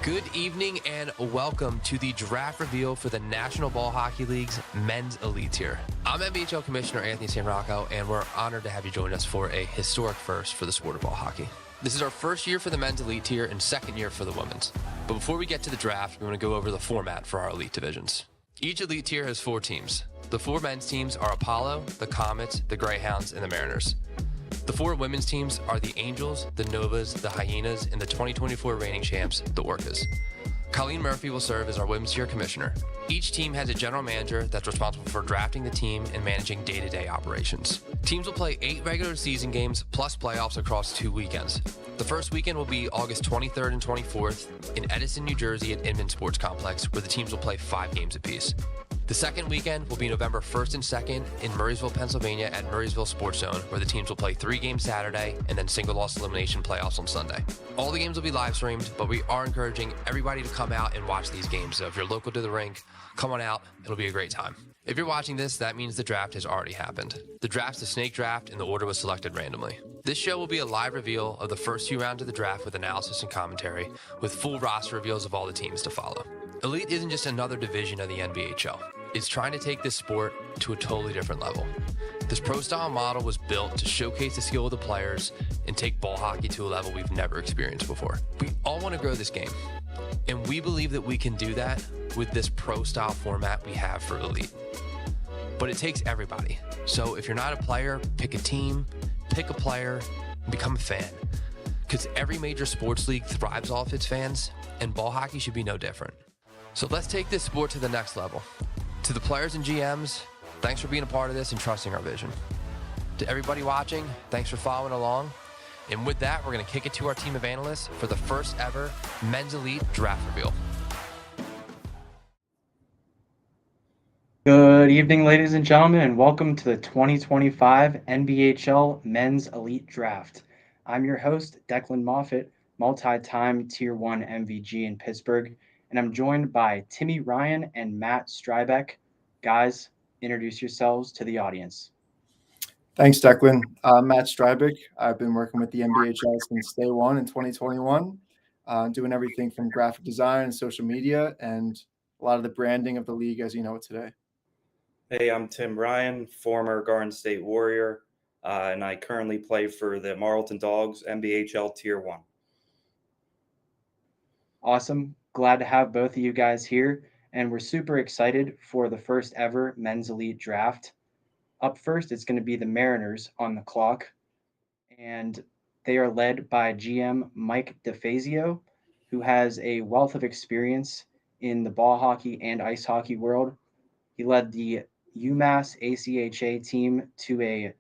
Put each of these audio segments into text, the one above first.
Good evening and welcome to the draft reveal for the National Ball Hockey League's Men's Elite Tier. I'm NBHL Commissioner Anthony San Rocco, and we're honored to have you join us for a historic first for the sport of ball hockey. This is our first year for the Men's Elite Tier and second year for the Women's. But before we get to the draft, we want to go over the format for our Elite divisions. Each Elite Tier has 4 teams. The 4 men's teams are Apollo, the Comets, the Greyhounds, and the Mariners. The 4 women's teams are the Angels, the Novas, the Hyenas, and the 2024 reigning champs, the Orcas. Colleen Murphy will serve as our women's tier commissioner. Each team has a general manager that's responsible for drafting the team and managing day-to-day operations. Teams will play 8 regular season games plus playoffs across 2 weekends. The first weekend will be August 23rd and 24th in Edison, New Jersey at Inman Sports Complex, where the teams will play 5 games apiece. The second weekend will be November 1st and 2nd in Murraysville, Pennsylvania at Murraysville Sports Zone, where the teams will play 3 games Saturday and then single loss elimination playoffs on Sunday. All the games will be live streamed, but we are encouraging everybody to come out and watch these games. So if you're local to the rink, come on out. It'll be a great time. If you're watching this, that means the draft has already happened. The draft's a snake draft and the order was selected randomly. This show will be a live reveal of the first few rounds of the draft with analysis and commentary, with full roster reveals of all the teams to follow. Elite isn't just another division of the NBHL. It's trying to take this sport to a totally different level. This pro-style model was built to showcase the skill of the players and take ball hockey to a level we've never experienced before. We all want to grow this game, and we believe that we can do that with this pro-style format we have for Elite. But it takes everybody. So if you're not a player, pick a team, pick a player, and become a fan. Because every major sports league thrives off its fans, and ball hockey should be no different. So let's take this sport to the next level. To the players and GMs, thanks for being a part of this and trusting our vision. To everybody watching, thanks for following along. And with that, we're going to kick it to our team of analysts for the first ever Men's Elite Draft Reveal. Good evening, ladies and gentlemen, and welcome to the 2025 NBHL Men's Elite Draft. I'm your host, Declan Moffatt, multi-time Tier 1 MVG in Pittsburgh, and I'm joined by Timmy Ryan and Matt Streibich. Guys, introduce yourselves to the audience. Thanks, Declan. Matt Streibich. I've been working with the NBHL since day one in 2021, doing everything from graphic design and social media and a lot of the branding of the league as you know it today. Hey, I'm Tim Ryan, former Garden State Warrior, and I currently play for the Marlton Dogs, NBHL Tier 1. Awesome. Glad to have both of you guys here, and we're super excited for the first ever Men's Elite Draft. Up first, it's going to be the Mariners on the clock, and they are led by GM Mike DeFazio, who has a wealth of experience in the ball hockey and ice hockey world. He led the UMass ACHA team to a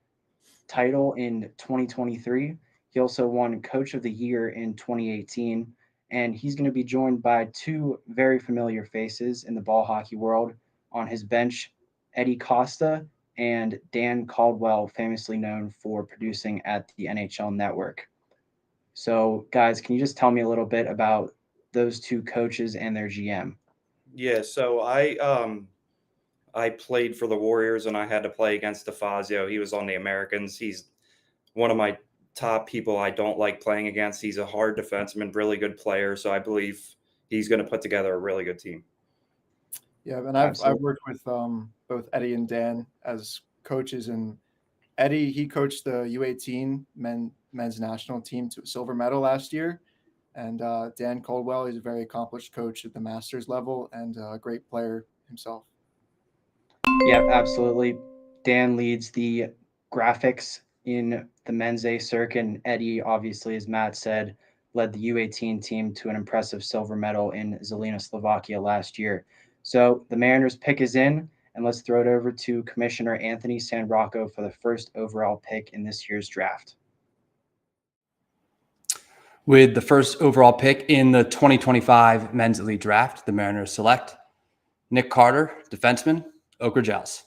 title in 2023. He also won Coach of the Year in 2018. And he's going to be joined by 2 very familiar faces in the ball hockey world on his bench, Eddie Costa and Dan Caldwell, famously known for producing at the NHL Network. So, guys, can you just tell me a little bit about those 2 coaches and their GM? Yeah, so I played for the Warriors, and I had to play against DeFazio. He was on the Americans. He's one of my top people I don't like playing against. He's a hard defenseman, really good player. So I believe he's going to put together a really good team. Yeah, and I've worked with both Eddie and Dan as coaches. And Eddie, he coached the U18 men's national team to a silver medal last year. And Dan Caldwell, he's a very accomplished coach at the Masters level and a great player himself. Yeah, absolutely. Dan leads the graphics in the men's A circuit, and Eddie, obviously, as Matt said, led the U18 team to an impressive silver medal in Zelina, Slovakia last year. So the Mariners pick is in, and let's throw it over to Commissioner Anthony San Rocco for the first overall pick in this year's draft. With the first overall pick in the 2025 Men's Elite Draft, the Mariners select Nick Carter, defenseman, Oak Ridge Owls.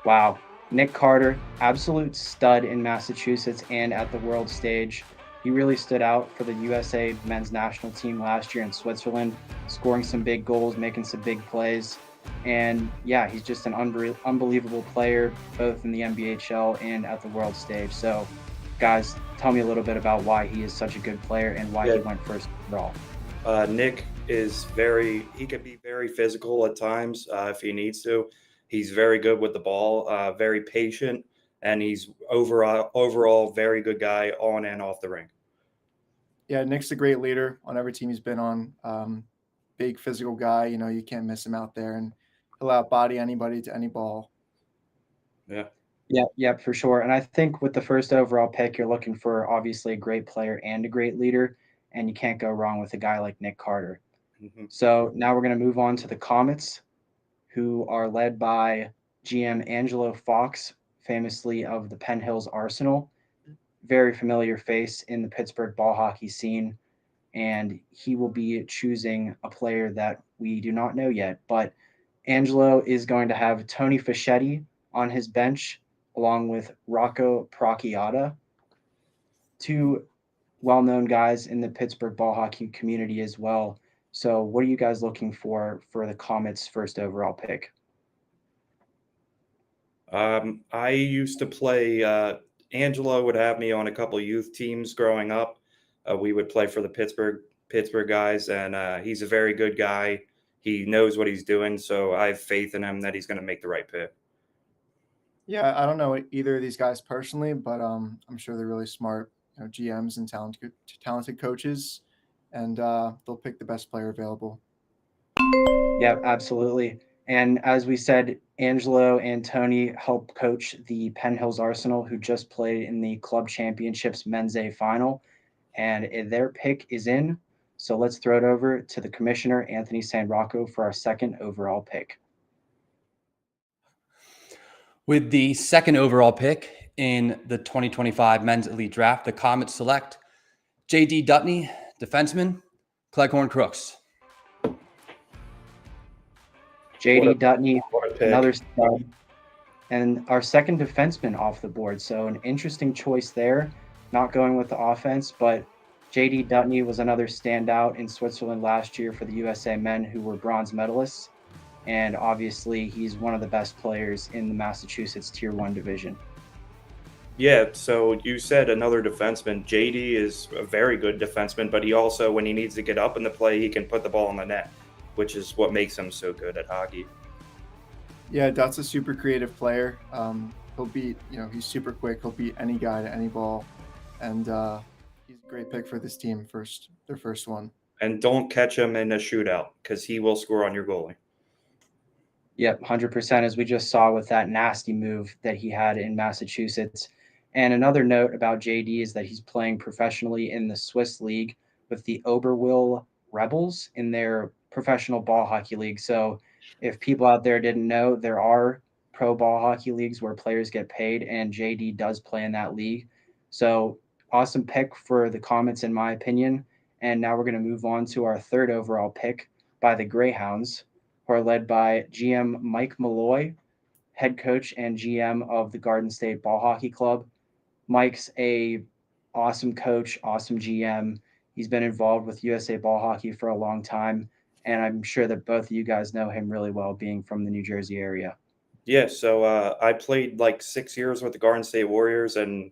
Wow. Nick Carter, absolute stud in Massachusetts and at the world stage. He really stood out for the USA men's national team last year in Switzerland, scoring some big goals, making some big plays. And yeah, he's just an unbelievable player, both in the NBHL and at the world stage. So guys, tell me a little bit about why he is such a good player and why he went first overall. Nick is he can be very physical at times if he needs to. He's very good with the ball, very patient, and he's overall very good guy on and off the ring. Yeah, Nick's a great leader on every team he's been on. Big physical guy, you can't miss him out there, and he'll outbody anybody to any ball. Yeah, for sure. And I think with the first overall pick, you're looking for obviously a great player and a great leader, and you can't go wrong with a guy like Nick Carter. Mm-hmm. So now we're going to move on to the Comets, who are led by GM Angelo Fox, famously of the Penn Hills Arsenal. Very familiar face in the Pittsburgh ball hockey scene, and he will be choosing a player that we do not know yet. But Angelo is going to have Tony Fischetti on his bench, along with Rocco Procchiata, two well-known guys in the Pittsburgh ball hockey community as well. So what are you guys looking for the Comets' first overall pick? I used to play Angelo would have me on a couple youth teams growing up. We would play for the Pittsburgh guys, and he's a very good guy. He knows what he's doing, so I have faith in him that he's going to make the right pick. Yeah, I don't know either of these guys personally, but I'm sure they're really smart, GMs and talented coaches, and they'll pick the best player available. Yeah, absolutely. And as we said, Angelo and Tony help coach the Penn Hills Arsenal, who just played in the Club Championships Men's A final, and their pick is in. So let's throw it over to the commissioner, Anthony San Rocco, for our second overall pick. With the second overall pick in the 2025 Men's Elite Draft, the Comets select J.D. Dutney, defenseman, Cleghorn Crooks. J.D. Dutney, another stud, and our second defenseman off the board. So an interesting choice there, not going with the offense, but J.D. Dutney was another standout in Switzerland last year for the USA men, who were bronze medalists. And obviously, he's one of the best players in the Massachusetts Tier 1 division. Yeah, so you said another defenseman. JD is a very good defenseman, but he also, when he needs to get up in the play, he can put the ball in the net, which is what makes him so good at hockey. Yeah, Dut's a super creative player. He'll beat, he's super quick. He'll beat any guy to any ball. And he's a great pick for this team, their first one. And don't catch him in a shootout, because he will score on your goalie. Yep, 100%, as we just saw with that nasty move that he had in Massachusetts. And another note about JD is that he's playing professionally in the Swiss League with the Oberwil Rebels in their professional ball hockey league. So if people out there didn't know, there are pro ball hockey leagues where players get paid, and JD does play in that league. So awesome pick for the Comets, in my opinion. And now we're going to move on to our third overall pick by the Greyhounds, who are led by GM Mike Malloy, head coach and GM of the Garden State Ball Hockey Club. Mike's a awesome coach, awesome GM. He's been involved with USA Ball Hockey for a long time, and I'm sure that both of you guys know him really well, being from the New Jersey area. Yeah, so I played like 6 years with the Garden State Warriors, and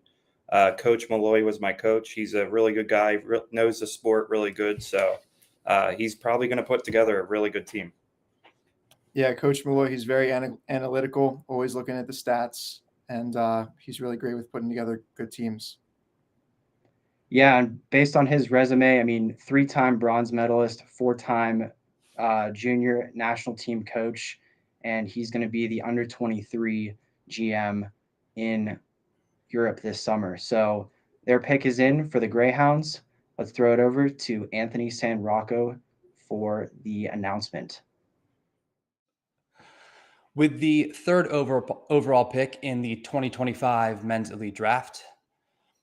Coach Malloy was my coach. He's a really good guy, knows the sport really good, so he's probably going to put together a really good team. Yeah, Coach Malloy, he's very analytical, always looking at the stats, and he's really great with putting together good teams. Yeah, and based on his resume, I mean, 3-time bronze medalist, 4-time junior national team coach, and he's going to be the under-23 GM in Europe this summer. So their pick is in for the Greyhounds. Let's throw it over to Anthony San Rocco for the announcement. With the third overall pick in the 2025 Men's Elite Draft,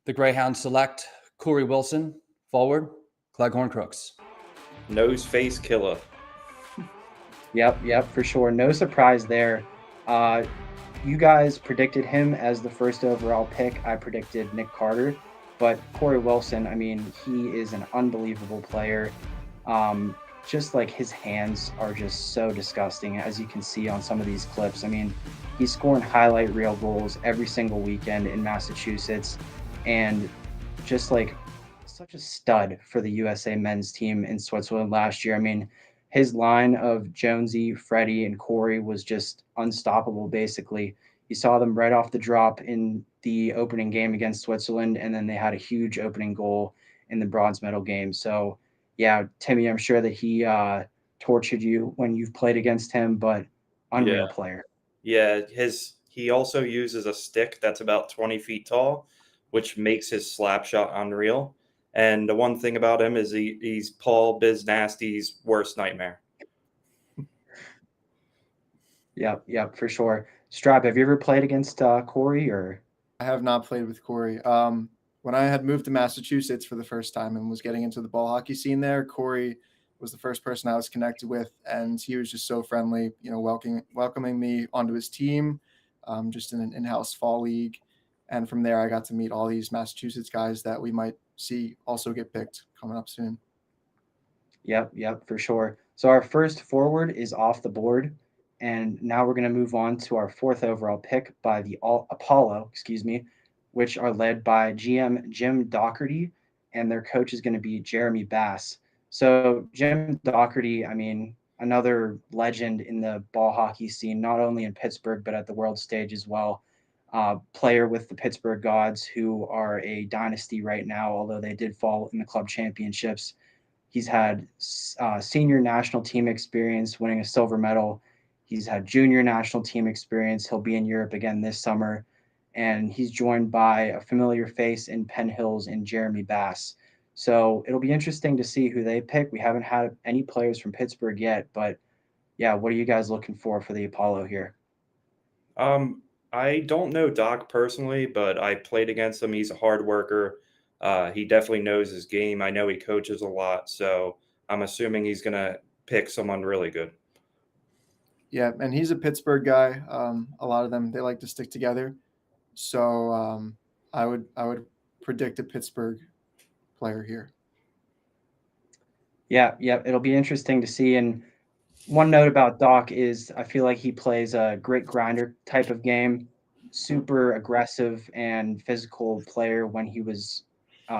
the Greyhounds select Corey Wilson, forward, Cleghorn Crooks. Nose face killer. Yep, for sure. No surprise there. You guys predicted him as the first overall pick. I predicted Nick Carter, but Corey Wilson, I mean, he is an unbelievable player. Just like his hands are just so disgusting, as you can see on some of these clips. I mean, he's scoring highlight reel goals every single weekend in Massachusetts, and just like such a stud for the USA men's team in Switzerland last year. I mean, his line of Jonesy, Freddie, and Corey was just unstoppable, basically. You saw them right off the drop in the opening game against Switzerland, and then they had a huge opening goal in the bronze medal game. So, yeah, Timmy, I'm sure that he tortured you when you've played against him, but unreal player. Yeah, he also uses a stick that's about 20 feet tall, which makes his slap shot unreal. And the one thing about him is he's Paul Biz Nasty's worst nightmare. Yep, for sure. Strap, have you ever played against Corey or? I have not played with Corey. When I had moved to Massachusetts for the first time and was getting into the ball hockey scene there, Corey was the first person I was connected with, and he was just so friendly, welcoming me onto his team, just in an in-house fall league. And from there, I got to meet all these Massachusetts guys that we might see also get picked coming up soon. Yep, for sure. So our first forward is off the board, and now we're going to move on to our 4th overall pick by the Apollo, which are led by GM Jim Doherty, and their coach is going to be Jeremy Bass. So Jim Doherty, I mean, another legend in the ball hockey scene, not only in Pittsburgh, but at the world stage as well. Player with the Pittsburgh Gods, who are a dynasty right now, although they did fall in the club championships. He's had senior national team experience, winning a silver medal. He's had junior national team experience. He'll be in Europe again this summer. And he's joined by a familiar face in Penn Hills in Jeremy Bass. So it'll be interesting to see who they pick. We haven't had any players from Pittsburgh yet, but yeah, what are you guys looking for the Apollo here? I don't know Doc personally, but I played against him. He's a hard worker. He definitely knows his game. I know he coaches a lot, so I'm assuming he's going to pick someone really good. Yeah, and he's a Pittsburgh guy. A lot of them, they like to stick together. So I would predict a Pittsburgh player here. Yeah, it'll be interesting to see. And one note about Doc is I feel like he plays a grit grinder type of game, super aggressive and physical player when he was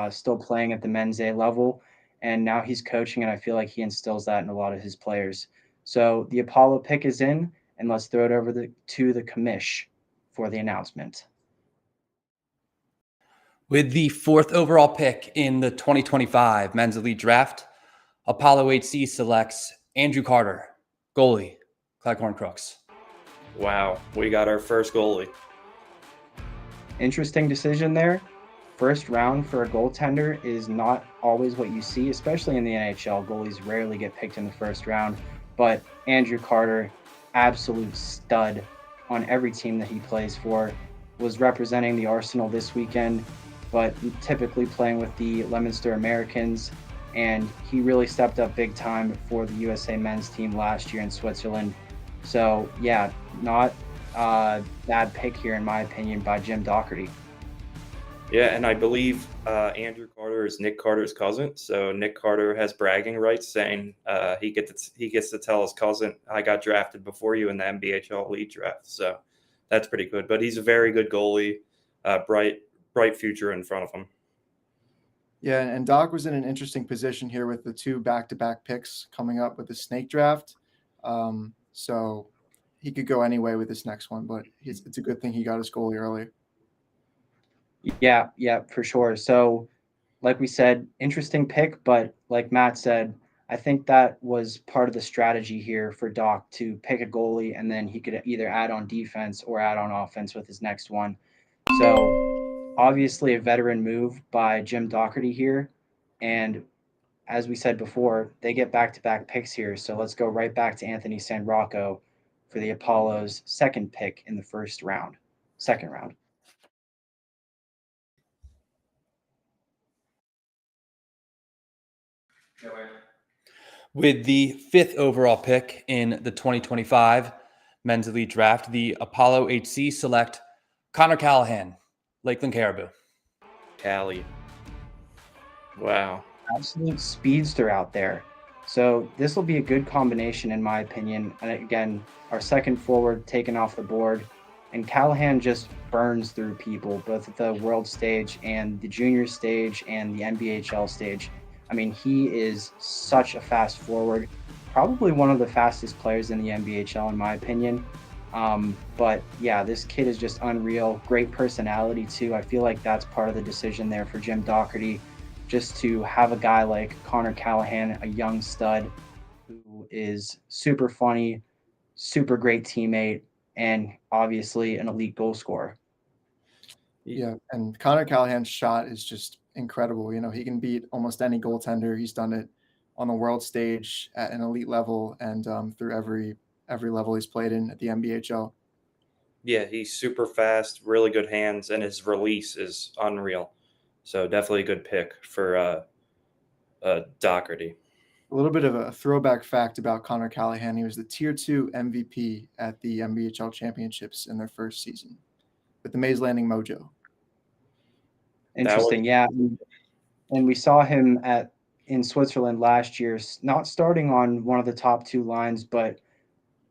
still playing at the men's A level. And now he's coaching, and I feel like he instills that in a lot of his players. So the Apollo pick is in, and let's throw it over to the commish for the announcement. With the 4th overall pick in the 2025 Men's Elite Draft, Apollo HC selects Andrew Carter, goalie, Cleghorn Crooks. Wow, we got our first goalie. Interesting decision there. First round for a goaltender is not always what you see, especially in the NHL. Goalies rarely get picked in the first round, but Andrew Carter, absolute stud on every team that he plays for, was representing the Arsenal this weekend, but typically playing with the Leominster Americans, and he really stepped up big time for the USA men's team last year in Switzerland. So yeah, not a bad pick here in my opinion by Jim Doherty. Yeah, and I believe Andrew Carter is Nick Carter's cousin. So Nick Carter has bragging rights, saying he gets to tell his cousin, "I got drafted before you in the NBHL Elite Draft." So that's pretty good. But he's a very good goalie, bright future in front of him. Yeah, and Doc was in an interesting position here with the 2 back-to-back picks coming up with the snake draft. So he could go anyway with this next one, but it's a good thing he got his goalie early. Yeah, for sure. So like we said, interesting pick, but like Matt said, I think that was part of the strategy here for Doc to pick a goalie, and then he could either add on defense or add on offense with his next one. So obviously a veteran move by Jim Doherty here. And as we said before, they get back-to-back picks here. So let's go right back to Anthony San Rocco for the Apollo's 2nd pick in the second round. With the 5th overall pick in the 2025 Men's Elite Draft, the Apollo HC select Connor Callahan, Lakeland Caribou. Cali. Wow. Absolute speedster out there. So this will be a good combination in my opinion. And again, our second forward taken off the board. And Callahan just burns through people, both at the world stage and the junior stage and the NBHL stage. I mean, he is such a fast forward, probably one of the fastest players in the NBHL, in my opinion. But yeah, this kid is just unreal. Great personality, too. I feel like that's part of the decision there for Jim Doherty, just to have a guy like Connor Callahan, a young stud who is super funny, super great teammate, and obviously an elite goal scorer. Yeah, and Connor Callahan's shot is just incredible. You know, he can beat almost any goaltender. He's done it on the world stage at an elite level and through every level he's played in at the NBHL. Yeah, he's super fast, really good hands, and his release is unreal. So definitely a good pick for Doherty. A little bit of a throwback fact about Connor Callahan: he was the Tier 2 MVP at the NBHL Championships in their first season with the Mays Landing Mojo. Interesting, yeah. And we saw him in Switzerland last year, not starting on one of the top two lines, but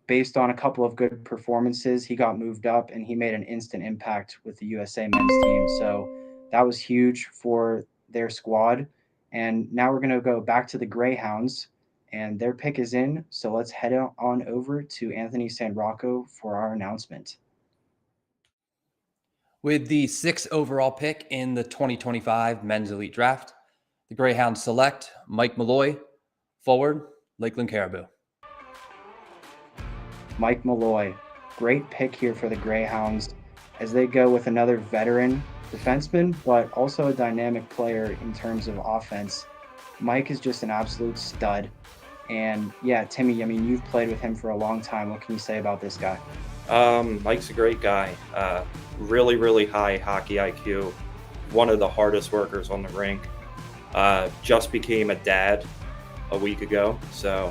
based on a couple of good performances, he got moved up and he made an instant impact with the USA men's team. So that was huge for their squad. And now we're going to go back to the Greyhounds, and their pick is in. So let's head on over to Anthony San Rocco for our announcement. With the 6th overall pick in the 2025 Men's Elite Draft, the Greyhounds select Mike Malloy, forward, Lakeland Caribou. Mike Malloy, great pick here for the Greyhounds as they go with another veteran defenseman, but also a dynamic player in terms of offense. Mike is just an absolute stud. And yeah, Timmy, I mean, you've played with him for a long time. What can you say about this guy? Mike's a great guy. Really, really high hockey IQ. One of the hardest workers on the rink. Just became a dad a week ago. So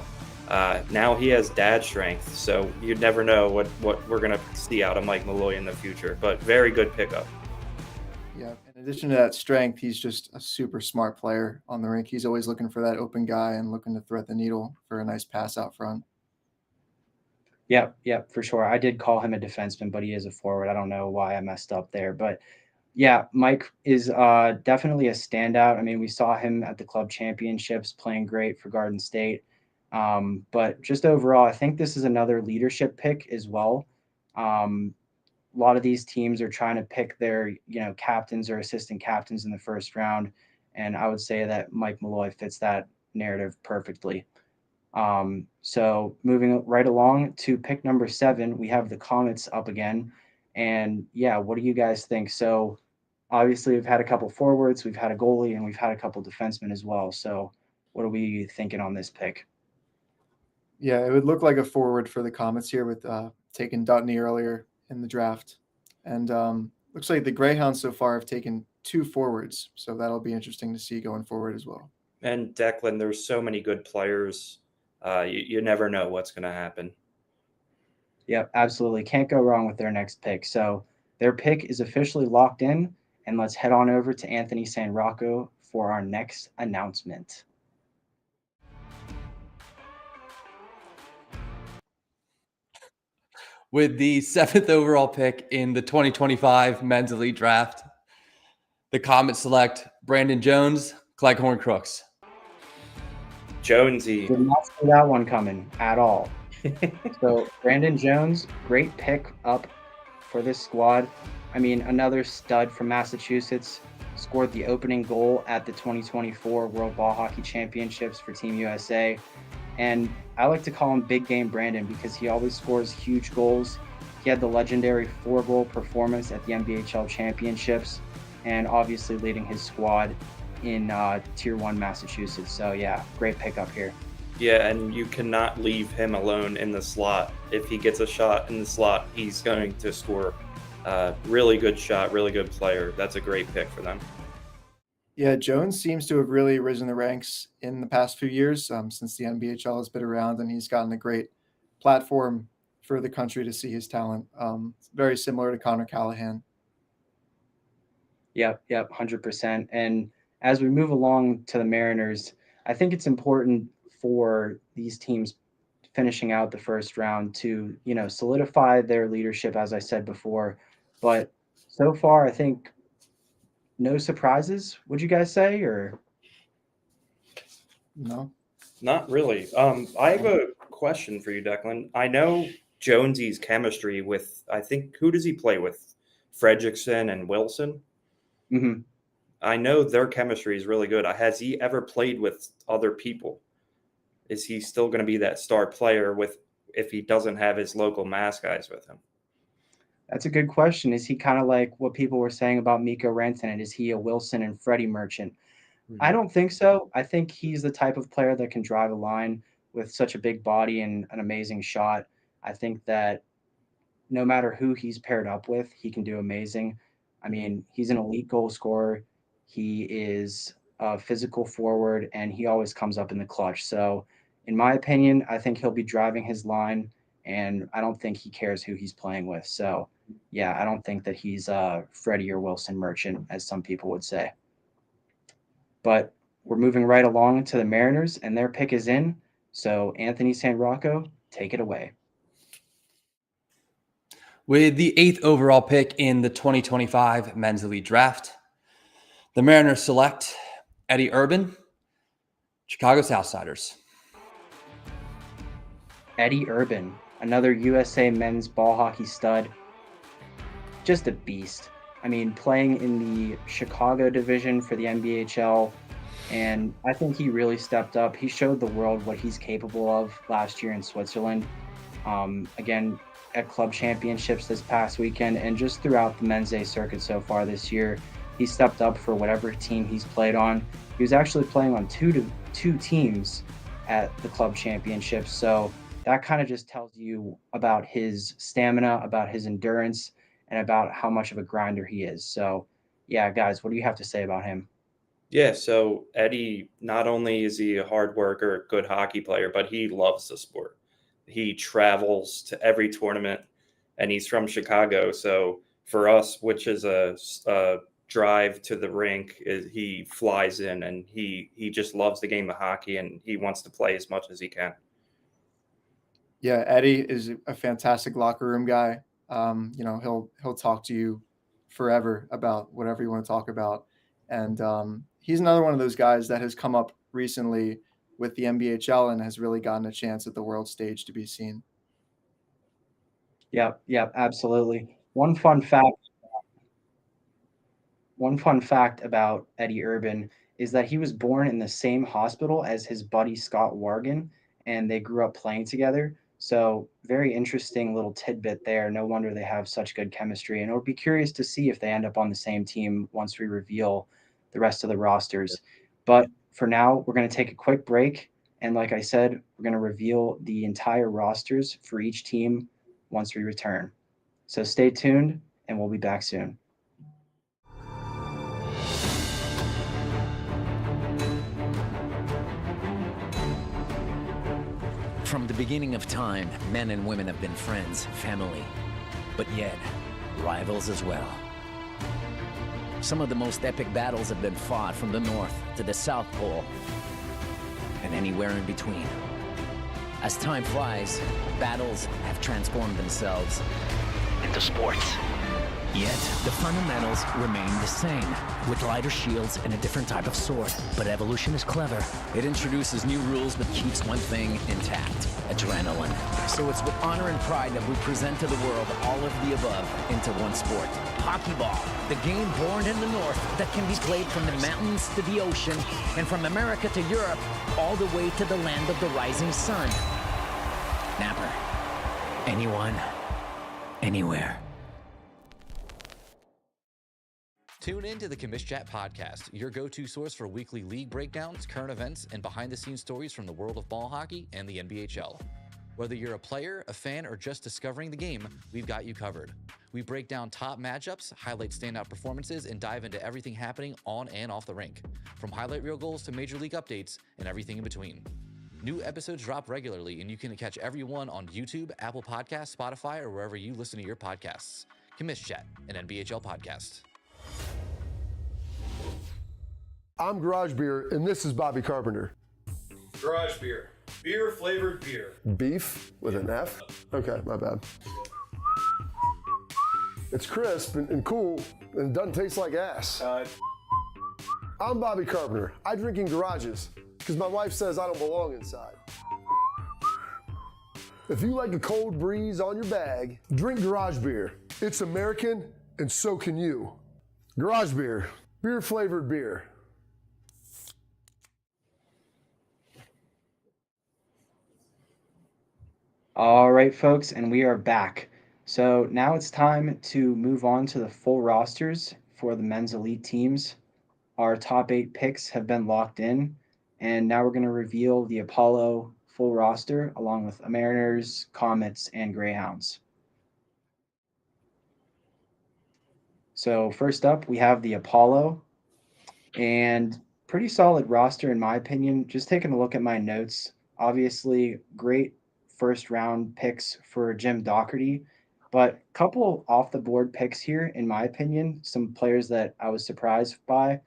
now he has dad strength. So you never know what we're going to see out of Mike Malloy in the future. But very good pickup. Yeah. In addition to that strength, he's just a super smart player on the rink. He's always looking for that open guy and looking to thread the needle for a nice pass out front. Yep, for sure. I did call him a defenseman, but he is a forward. I don't know why I messed up there. But yeah, Mike is definitely a standout. I mean, we saw him at the club championships playing great for Garden State. But just overall, I think this is another leadership pick as well. A lot of these teams are trying to pick their, captains or assistant captains in the first round. And I would say that Mike Malloy fits that narrative perfectly. So moving right along to pick number 7, we have the Comets up again. And yeah, what do you guys think? So obviously we've had a couple forwards, we've had a goalie, and we've had a couple defensemen as well. So what are we thinking on this pick? Yeah, it would look like a forward for the Comets here with taking Dutney earlier in the draft. And looks like the Greyhounds so far have taken 2 forwards. So that'll be interesting to see going forward as well. And Declan, there's so many good players. You never know what's going to happen. Yep, absolutely. Can't go wrong with their next pick. So their pick is officially locked in. And let's head on over to Anthony San Rocco for our next announcement. With the 7th overall pick in the 2025 Men's Elite Draft, the Comets select Brandon Jones, Cleghorn Crooks. Jonesy. Did not see that one coming at all. So Brandon Jones, great pick up for this squad. I mean, another stud from Massachusetts, scored the opening goal at the 2024 World Ball Hockey Championships for Team USA. And I like to call him Big Game Brandon because he always scores huge goals. He had the legendary 4-goal performance at the NBHL Championships and obviously leading his squad in Tier 1 Massachusetts. So yeah, great pickup here. Yeah, and you cannot leave him alone in the slot. If he gets a shot in the slot, he's going to score. Really good shot, really good player. That's a great pick for them. Yeah, Jones seems to have really risen the ranks in the past few years since the NBHL has been around, and he's gotten a great platform for the country to see his talent. Very similar to Connor Callahan. Yep, 100%. And as we move along to the Mariners, I think it's important for these teams finishing out the first round to, solidify their leadership, as I said before. But so far, I think no surprises, would you guys say? Or No. Not really. I have a question for you, Declan. I know Jonesy's chemistry with, I think, who does he play with? Fredrickson and Wilson? Mhm. I know their chemistry is really good. Has he ever played with other people? Is he still going to be that star player if he doesn't have his local mass guys with him? That's a good question. Is he kind of like what people were saying about Mikko Rantanen? Is he a Wilson and Freddie merchant? I don't think so. I think he's the type of player that can drive a line with such a big body and an amazing shot. I think that no matter who he's paired up with, he can do amazing. I mean, he's an elite goal scorer. He is a physical forward, and he always comes up in the clutch. So, in my opinion, I think he'll be driving his line, and I don't think he cares who he's playing with. So, yeah, I don't think that he's Freddie or Wilson merchant, as some people would say. But we're moving right along to the Mariners, and their pick is in. So, Anthony San Rocco, take it away. With the 8th overall pick in the 2025 Men's Elite Draft, the Mariners select Eddie Urban, Chicago Southsiders. Eddie Urban, another USA men's ball hockey stud. Just a beast. I mean, playing in the Chicago division for the NBHL, and I think he really stepped up. He showed the world what he's capable of last year in Switzerland. Again, at club championships this past weekend, and just throughout the men's A circuit so far this year, he stepped up for whatever team he's played on. He was actually playing on two teams at the club championships, so that kind of just tells you about his stamina, about his endurance, and about how much of a grinder he is. So, yeah, guys, what do you have to say about him? Yeah, so Eddie, not only is he a hard worker, good hockey player, but he loves the sport. He travels to every tournament, and he's from Chicago. So for us, which is a drive to the rink, he flies in, and he just loves the game of hockey, and he wants to play as much as he can. Yeah, Eddie is a fantastic locker room guy. He'll talk to you forever about whatever you want to talk about, and he's another one of those guys that has come up recently with the NBHL and has really gotten a chance at the world stage to be seen. Yeah, absolutely. One fun fact about Eddie Urban is that he was born in the same hospital as his buddy Scott Wargan, and they grew up playing together. So very interesting little tidbit there. No wonder they have such good chemistry, and it'll be curious to see if they end up on the same team once we reveal the rest of the rosters. But for now, we're going to take a quick break. And like I said, we're going to reveal the entire rosters for each team once we return. So stay tuned, and we'll be back soon. From the beginning of time, men and women have been friends, family, but yet rivals as well. Some of the most epic battles have been fought from the North to the South Pole and anywhere in between. As time flies, battles have transformed themselves into sports. Yet, the fundamentals remain the same, with lighter shields and a different type of sword. But evolution is clever. It introduces new rules but keeps one thing intact: adrenaline. So it's with honor and pride that we present to the world all of the above into one sport. Hockey ball, the game born in the North that can be played from the mountains to the ocean, and from America to Europe, all the way to the land of the rising sun. Knapper. Anyone, anywhere. Tune in to the Comets Chat podcast, your go-to source for weekly league breakdowns, current events, and behind-the-scenes stories from the world of ball hockey and the NBHL. Whether you're a player, a fan, or just discovering the game, we've got you covered. We break down top matchups, highlight standout performances, and dive into everything happening on and off the rink, from highlight reel goals to major league updates and everything in between. New episodes drop regularly, and you can catch every one on YouTube, Apple Podcasts, Spotify, or wherever you listen to your podcasts. Comets Chat, an NBHL podcast. I'm Garage Beer, and this is Bobby Carpenter. Garage Beer. Beer flavored beer. Beef with an F? Okay, my bad. It's crisp and cool and doesn't taste like ass. I'm Bobby Carpenter. I drink in garages because my wife says I don't belong inside. If you like a cold breeze on your bag, drink garage beer. It's American and so can you. Garage beer, beer flavored beer. All right, folks, and we are back. So now it's time to move on to the full rosters for the men's elite teams. Our top 8 picks have been locked in, and now we're going to reveal the Apollo full roster along with Mariners, Comets, and Greyhounds. So first up, we have the Apollo, and pretty solid roster in my opinion. Just taking a look at my notes, obviously great first round picks for Jim Doherty, but a couple off the board picks here, in my opinion, some players that I was surprised by.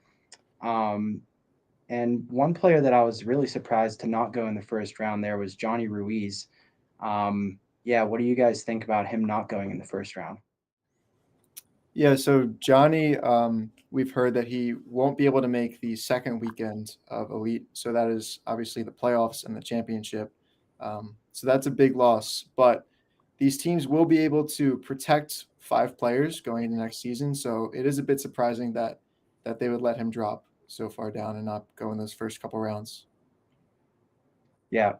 And one player that I was really surprised to not go in the first round there was Johnny Ruiz. What do you guys think about him not going in the first round? Yeah, so Johnny, we've heard that he won't be able to make the second weekend of Elite. So that is obviously the playoffs and the championship. So that's a big loss. But these teams will be able to protect 5 players going into next season. So it is a bit surprising that they would let him drop so far down and not go in those first couple rounds. Yeah,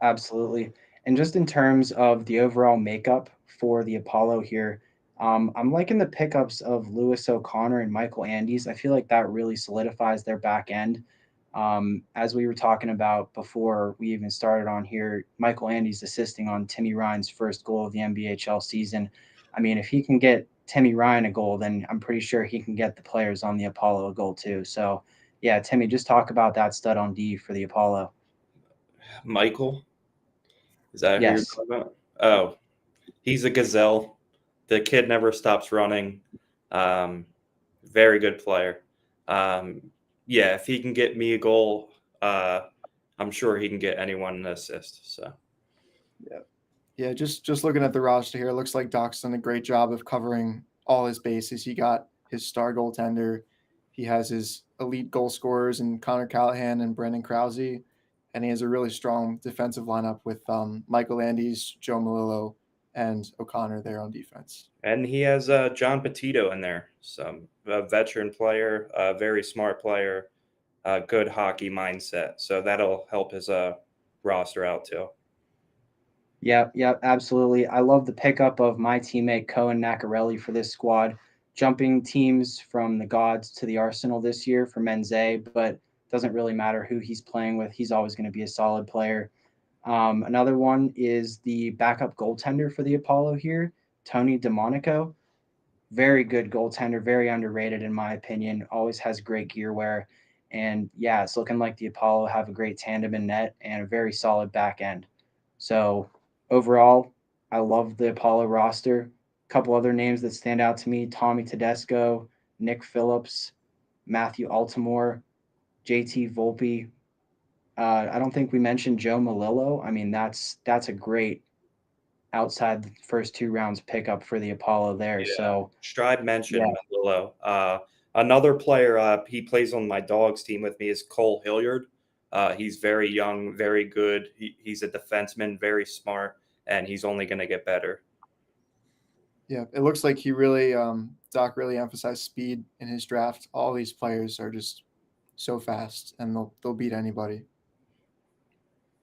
absolutely. And just in terms of the overall makeup for the Apollo here, I'm liking the pickups of Lewis O'Connor and Michael Andes. I feel like that really solidifies their back end. As we were talking about before we even started on here, Michael Andes assisting on Timmy Ryan's first goal of the NBHL season. I mean, if he can get Timmy Ryan a goal, then I'm pretty sure he can get the players on the Apollo a goal too. So, yeah, Timmy, just talk about that stud on D for the Apollo. Michael? Is that who Yes. you're talking about? Oh, he's a gazelle. The kid never stops running. Very good player. If he can get me a goal, I'm sure he can get anyone an assist. So, Yeah. Just looking at the roster here, it looks like Doc's done a great job of covering all his bases. He got his star goaltender. He has his elite goal scorers in Connor Callahan and Brendan Krause. And he has a really strong defensive lineup with Michael Andes, Joe Malillo, and O'Connor there on defense. and he has John Petito in there, some a veteran player, a very smart player, a good hockey mindset. So that'll help his roster out too. Yeah, absolutely. I love the pickup of my teammate Cohen Nacarelli for this squad, jumping teams from the Gods to the Arsenal this year for men's A, but doesn't really matter who he's playing with. He's always going to be a solid player. Another one is the backup goaltender for the Apollo here, Tony DeMonico. Very good goaltender, very underrated in my opinion. Always has great gear wear. And yeah, it's looking like the Apollo have a great tandem in net and a very solid back end. So overall, I love the Apollo roster. A couple other names that stand out to me: Tommy Tedesco, Nick Phillips, Matthew Altamore, JT Volpe. I don't think we mentioned Joe Malillo. I mean, that's a great outside the first 2 rounds pickup for the Apollo there. Yeah. So Streib mentioned Manillo. Another player, he plays on my Dogs team with me, is Cole Hilliard. He's very young, very good. He's a defenseman, very smart, and he's only going to get better. Yeah, it looks like he really, Doc really emphasized speed in his draft. All these players are just so fast, and they'll beat anybody.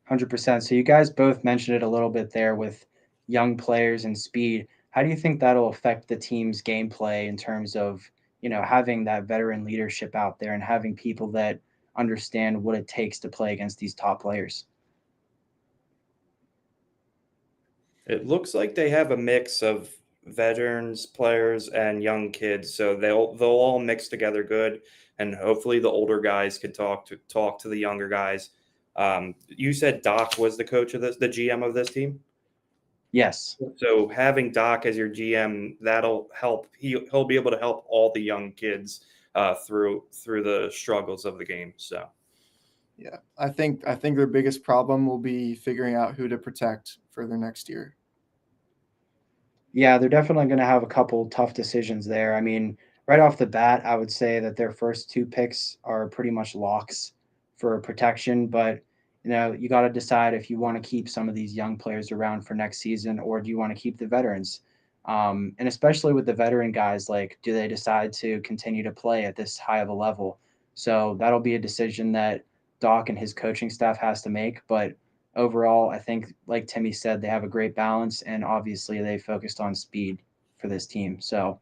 100%. So you guys both mentioned it a little bit there with young players and speed. How do you think that'll affect the team's gameplay in terms of, having that veteran leadership out there and having people that understand what it takes to play against these top players? It looks like they have a mix of veterans, players, and young kids, so they'll all mix together good, and hopefully the older guys can talk to the younger guys. You said Doc was the coach of the GM of this team? Yes. So having Doc as your GM, that'll help. He'll be able to help all the young kids through the struggles of the game. So Yeah, I think their biggest problem will be figuring out who to protect for their next year. Yeah, they're definitely going to have a couple tough decisions there. I mean, right off the bat, I would say that their first two picks are pretty much locks for protection, but you got to decide if you want to keep some of these young players around for next season, or do you want to keep the veterans? And especially with the veteran guys, like, do they decide to continue to play at this high of a level? So that'll be a decision that Doc and his coaching staff has to make. But overall, I think, like Timmy said, they have a great balance, and obviously they focused on speed for this team. So,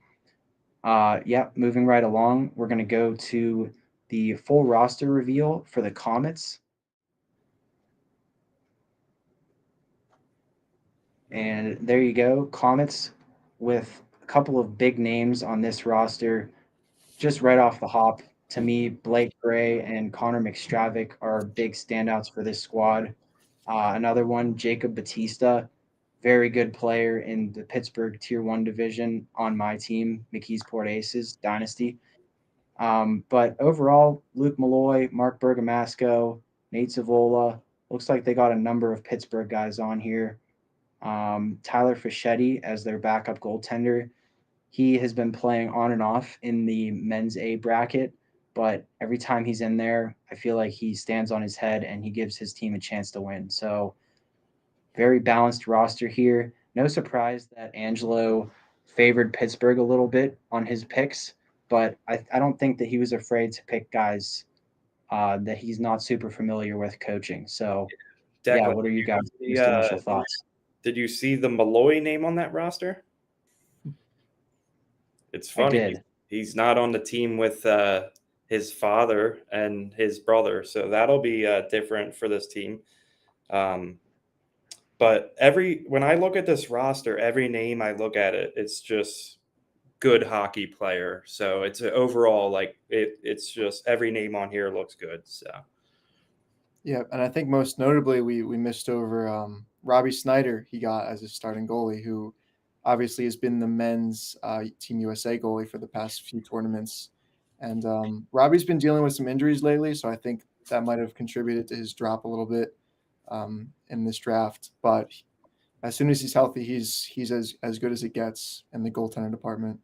yeah, moving right along, we're going to go to the full roster reveal for the Comets. And there you go, Comets with a couple of big names on this roster, just right off the hop. To me, Blake Gray and Connor McStravick are big standouts for this squad. Another one, Jacob Batista, very good player in the Pittsburgh Tier 1 division on my team, McKeesport Aces Dynasty. But overall, Luke Malloy, Mark Bergamasco, Nate Zavola, looks like they got a number of Pittsburgh guys on here. Tyler Fischetti as their backup goaltender. He has been playing on and off in the men's A bracket, but every time he's in there, I feel like he stands on his head and he gives his team a chance to win. So, very balanced roster here. No surprise that Angelo favored Pittsburgh a little bit on his picks, but I don't think that he was afraid to pick guys that he's not super familiar with coaching. So, yeah, Declan, what are you guys' the, initial thoughts? did you see the Malloy name on that roster? It's funny. I did. He's not on the team with his father and his brother, so that'll be different for this team. But when I look at this roster, every name I look at it's just good hockey player. So it's overall it's just every name on here looks good. So Yeah, and I think most notably we missed over Robbie Snyder. He got as a starting goalie, who obviously has been the men's Team USA goalie for the past few tournaments. And Robbie's been dealing with some injuries lately, so I think that might have contributed to his drop a little bit in this draft. But as soon as he's healthy, he's as good as it gets in the goaltender department.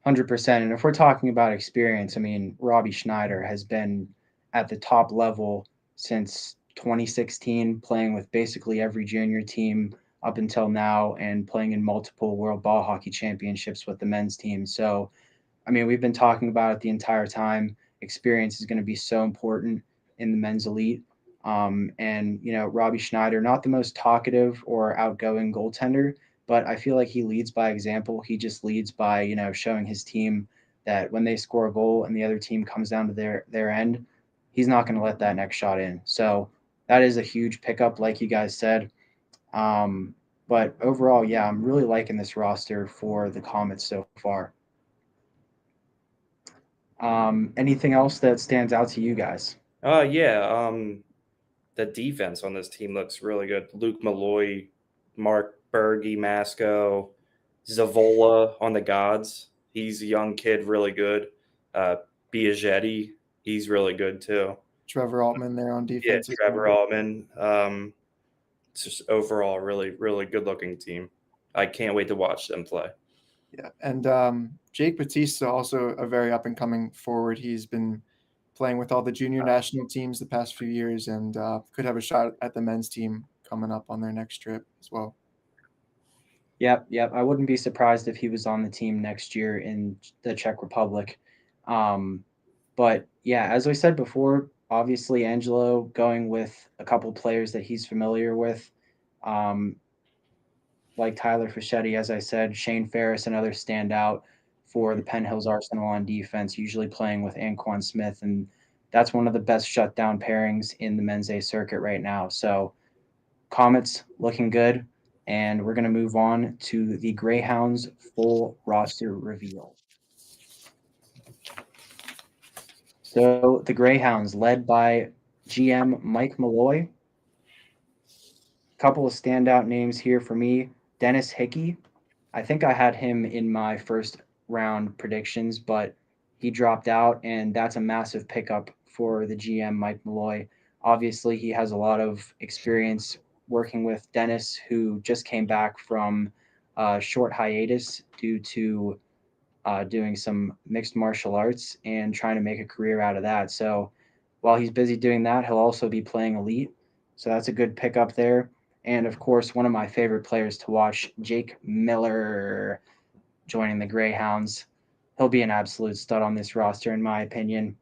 100%. And if we're talking about experience, I mean, Robbie Schneider has been at the top level since 2016, playing with basically every junior team up until now and playing in multiple World Ball Hockey Championships with the men's team. So, I mean, we've been talking about it the entire time. Experience is going to be so important in the men's elite. And, Robbie Schneider, not the most talkative or outgoing goaltender, but I feel like he leads by example. He just leads by, showing his team that when they score a goal and the other team comes down to their end, he's not going to let that next shot in. So that is a huge pickup, like you guys said. But overall, yeah, I'm really liking this roster for the Comets so far. Anything else that stands out to you guys? yeah. The defense on this team looks really good. Luke Malloy, Mark Berge, Masco, Zavola on the Gods. He's a young kid, really good. Biagietti, he's really good too. Trevor Altman there on defense. Yeah, Trevor Altman. It's just overall really, really good looking team. I can't wait to watch them play. Yeah, and Jake Batista, also a very up and coming forward. He's been playing with all the junior national teams the past few years, and could have a shot at the men's team coming up on their next trip as well. Yep. I wouldn't be surprised if he was on the team next year in the Czech Republic. But yeah, as I said before, obviously Angelo going with a couple players that he's familiar with, like Tyler Fischetti, as I said, Shane Ferris, another standout for the Penn Hills Arsenal on defense, usually playing with Anquan Smith, and that's one of the best shutdown pairings in the men's A circuit right now. So Comets looking good, and we're going to move on to the Greyhounds full roster reveal. So the Greyhounds, led by GM Mike Malloy. A couple of standout names here for me. Dennis Hickey. I think I had him in my first round predictions, but he dropped out, and that's a massive pickup for the GM, Mike Malloy. Obviously, he has a lot of experience working with Dennis, who just came back from a short hiatus due to doing some mixed martial arts and trying to make a career out of that. So while he's busy doing that, he'll also be playing Elite. So that's a good pickup there. And of course, one of my favorite players to watch, Jake Miller, joining the Greyhounds. He'll be an absolute stud on this roster, in my opinion.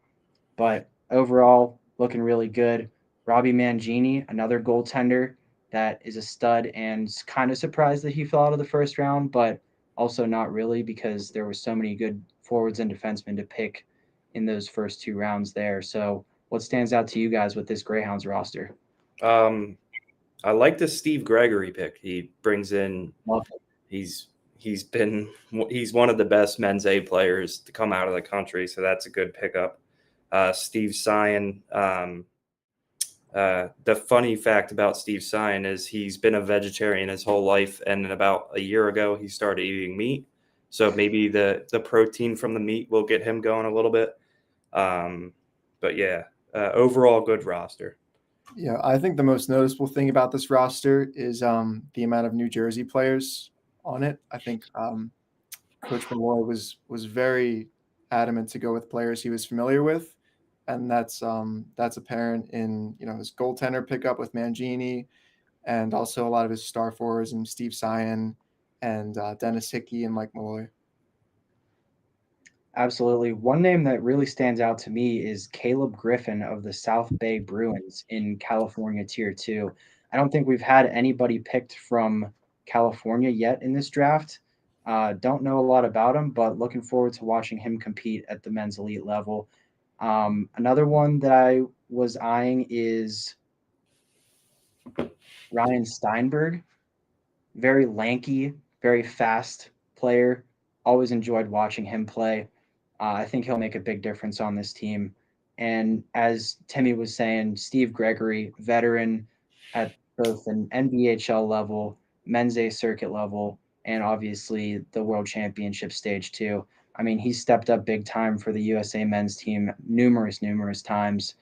But overall, looking really good. Robbie Mangini, another goaltender that is a stud, and kind of surprised that he fell out of the first round, but also not really because there were so many good forwards and defensemen to pick in those first 2 rounds there. So what stands out to you guys with this Greyhounds roster? I like the Steve Gregory pick. He brings in he's one of the best men's A players to come out of the country, so that's a good pickup. Steve Sion. The funny fact about Steve Sion is he's been a vegetarian his whole life, and about a year ago he started eating meat. So maybe the protein from the meat will get him going a little bit. But yeah, overall good roster. Yeah, I think the most noticeable thing about this roster is the amount of New Jersey players on it. I think Coach Malloy was very adamant to go with players he was familiar with, and that's apparent in his goaltender pickup with Mangini, and also a lot of his star forwards and Steve Sion and Dennis Hickey and Mike Malloy. Absolutely. One name that really stands out to me is Caleb Griffin of the South Bay Bruins in California Tier 2. I don't think we've had anybody picked from California yet in this draft. Don't know a lot about him, but looking forward to watching him compete at the men's elite level. Another one that I was eyeing is Ryan Steinberg. Very lanky, very fast player. Always enjoyed watching him play. I think he'll make a big difference on this team. And as Timmy was saying, Steve Gregory, veteran at both an NBHL level, men's A circuit level, and obviously the World Championship stage too. I mean, he stepped up big time for the USA men's team numerous times.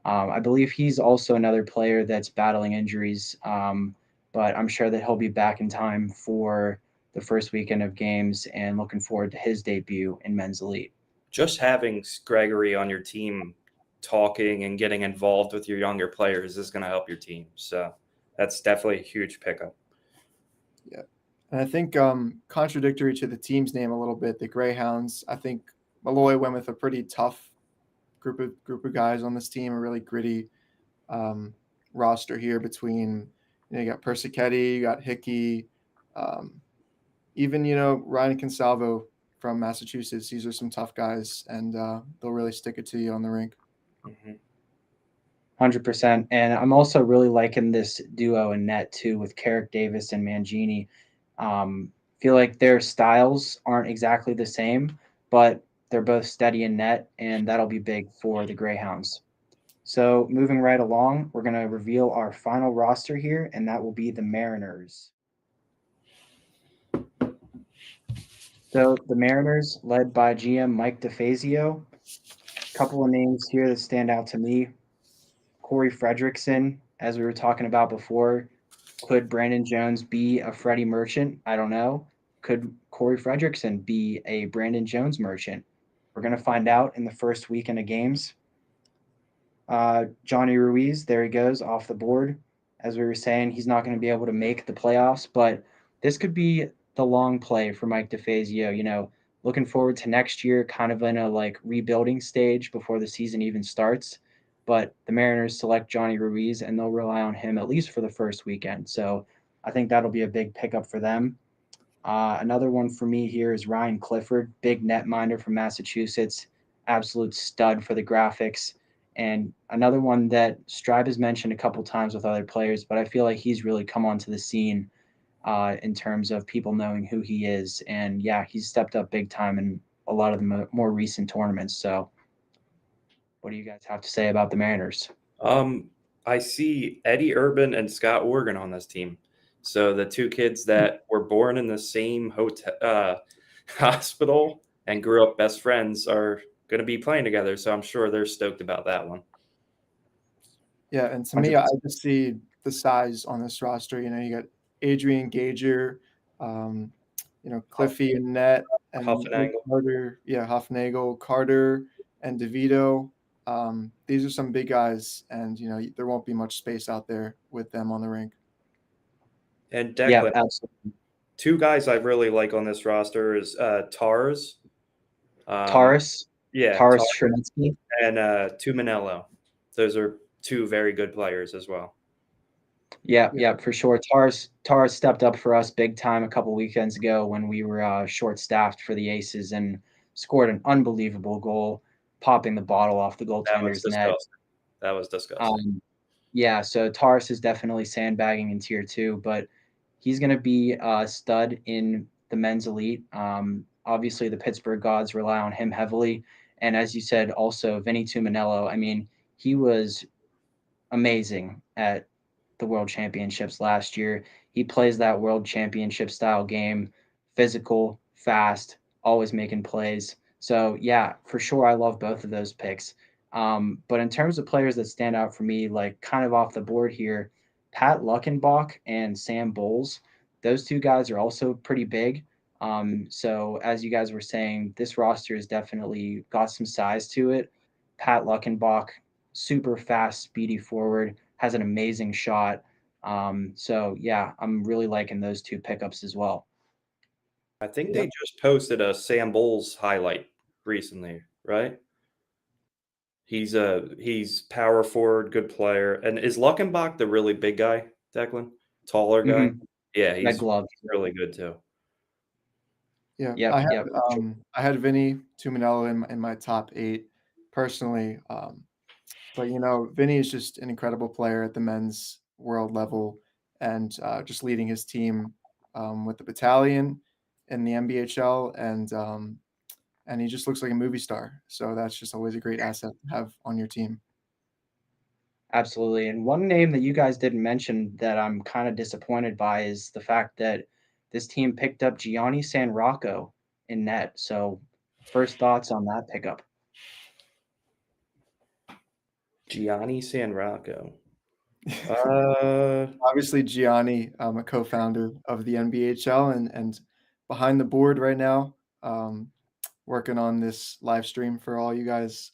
I believe he's also another player that's battling injuries, but I'm sure that he'll be back in time for the first weekend of games, and looking forward to his debut in men's elite. Just having Gregory on your team talking and getting involved with your younger players is going to help your team. So that's definitely a huge pickup. Yeah. And I think contradictory to the team's name a little bit, the Greyhounds, I think Malloy went with a pretty tough group of guys on this team, a really gritty roster here between, you got Persichetti, you got Hickey, even, Ryan Consalvo from Massachusetts. These are some tough guys, and they'll really stick it to you on the rink. 100%. And I'm also really liking this duo in net too with Carrick Davis and Mangini. Feel like their styles aren't exactly the same, but they're both steady in net, and that'll be big for the Greyhounds. So moving right along, we're going to reveal our final roster here, and that will be the Mariners. So the Mariners, led by GM Mike DeFazio. A couple of names here that stand out to me. Corey Fredrickson, as we were talking about before. Could Brandon Jones be a Freddie Merchant? I don't know. Could Corey Fredrickson be a Brandon Jones merchant? We're going to find out in the first weekend of games. Johnny Ruiz, there he goes, off the board. As we were saying, he's not going to be able to make the playoffs, but this could be the long play for Mike DeFazio. Looking forward to next year, kind of in a rebuilding stage before the season even starts. But the Mariners select Johnny Ruiz, and they'll rely on him at least for the first weekend. So I think that'll be a big pickup for them. Another one for me here is Ryan Clifford, big netminder from Massachusetts, absolute stud for the Graphics. And another one that Streibich has mentioned a couple times with other players, but I feel like he's really come onto the scene in terms of people knowing who he is. And yeah, he's stepped up big time in a lot of the more recent tournaments. So what do you guys have to say about the Mariners? I see Eddie Urban and Scott Organ on this team. So the two kids that were born in the same hospital and grew up best friends are going to be playing together. So I'm sure they're stoked about that one. Yeah, and to me, I just see the size on this roster. You got Adrian Gager, Cliffy and net, and Carter, Huffnagel, Carter, and DeVito. These are some big guys, and there won't be much space out there with them on the rink. And Declan, yeah, absolutely. Two guys I really like on this roster is Tars. Taras Shrinsky, and Tumanello. Those are two very good players as well. Yeah, for sure. Taras stepped up for us big time a couple weekends ago when we were short-staffed for the Aces and scored an unbelievable goal, popping the bottle off the goaltender's net. That was disgusting. Yeah, so Taras is definitely sandbagging in Tier 2, but he's going to be a stud in the men's elite. Obviously, the Pittsburgh Gods rely on him heavily. And as you said, also, Vinny Tumanello, I mean, he was amazing at the World Championships last year. He plays that World Championship style game, physical, fast, always making plays. So, yeah, for sure, I love both of those picks. But in terms of players that stand out for me, like kind of off the board here, Pat Luckenbach and Sam Bowles, those two guys are also pretty big. So as you guys were saying, this roster has definitely got some size to it. Pat Luckenbach, super fast, speedy forward, has an amazing shot. So yeah, I'm really liking those two pickups as well. I think they just posted a Sam Bowles highlight recently, right? He's power forward, good player. And is Luckenbach the really big guy, Declan? Taller guy? Mm-hmm. Yeah, he's glove. really good too. Yeah, I had Vinny Tumanello in my top 8 personally. But Vinny is just an incredible player at the men's world level, and just leading his team with the battalion in the NBHL, and he just looks like a movie star. So that's just always a great asset to have on your team. Absolutely. And one name that you guys didn't mention that I'm kind of disappointed by is the fact that this team picked up Gianni San Rocco in net. So first thoughts on that pickup. Gianni San Rocco. Obviously Gianni, a co-founder of the NBHL and behind the board right now, working on this live stream for all you guys.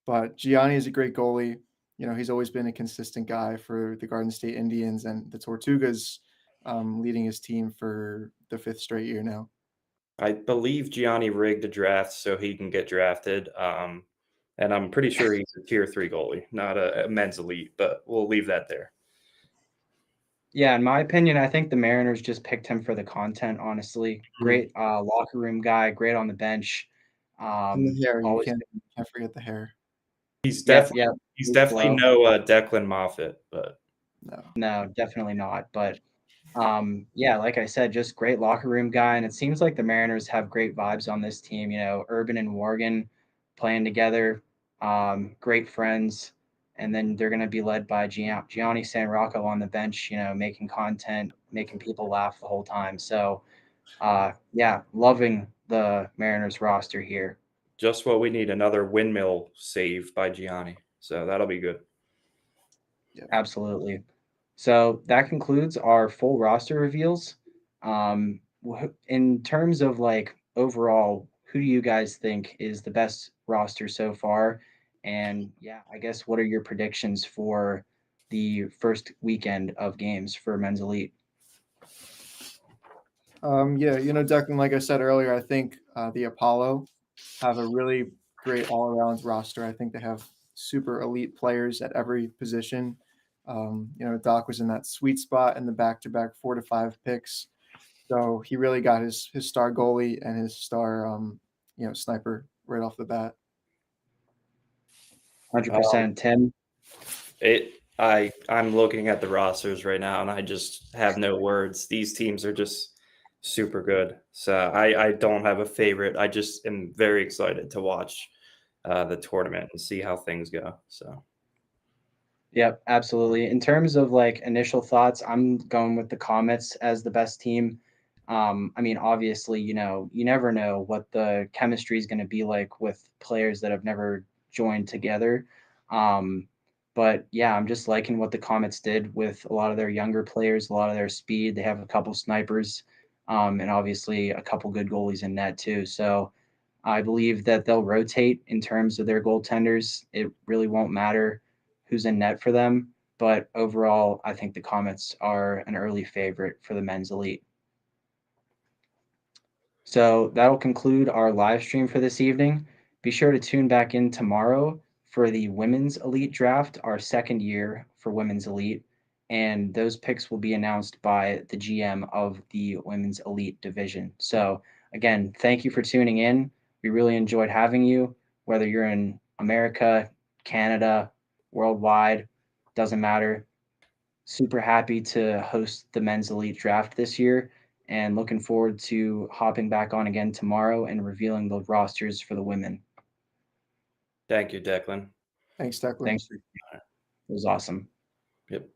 But Gianni is a great goalie. He's always been a consistent guy for the Garden State Indians and the Tortugas, leading his team for the 5th straight year now. I believe Gianni rigged a draft so he can get drafted. And I'm pretty sure he's a Tier 3 goalie, not a men's elite, but we'll leave that there. Yeah, in my opinion, I think the Mariners just picked him for the content, honestly. Great locker room guy, great on the bench. And the hair, you can't forget the hair. He's definitely no Declan Moffatt, but no, definitely not. But yeah, like I said, just great locker room guy, and it seems like the Mariners have great vibes on this team. Urban and Morgan playing together, great friends, and then they're going to be led by Gianni San Rocco on the bench. Making content, making people laugh the whole time. So, yeah, loving the Mariners roster here. Just what we need, another windmill save by Gianni. So that'll be good. Yeah. Absolutely. So that concludes our full roster reveals. In terms of overall, who do you guys think is the best roster so far? And yeah, I guess what are your predictions for the first weekend of games for Men's Elite? Yeah, Declan, like I said earlier, I think the Apollo have a really great all-around roster. I think they have super elite players at every position. Doc was in that sweet spot in the back-to-back 4 to 5 picks. So he really got his star goalie and his star, sniper right off the bat. 100%, Tim. I'm looking at the rosters right now, and I just have no words. These teams are just super good. So I don't have a favorite. I just am very excited to watch the tournament and see how things go. So. Yep, absolutely. In terms of initial thoughts, I'm going with the Comets as the best team. I mean, obviously, you never know what the chemistry is going to be like with players that have never joined together. But yeah, I'm just liking what the Comets did with a lot of their younger players, a lot of their speed. They have a couple snipers, and obviously a couple good goalies in net too. So I believe that they'll rotate in terms of their goaltenders. It really won't matter who's in net for them. But overall, I think the Comets are an early favorite for the men's elite. So that'll conclude our live stream for this evening. Be sure to tune back in tomorrow for the Women's Elite Draft, our second year for Women's Elite. And those picks will be announced by the GM of the Women's Elite division. So, again, thank you for tuning in. We really enjoyed having you, whether you're in America, Canada, worldwide, doesn't matter. Super happy to host the Men's Elite Draft this year and looking forward to hopping back on again tomorrow and revealing the rosters for the women. Thank you, Declan. Thanks, Declan. Thanks. It was awesome. Yep.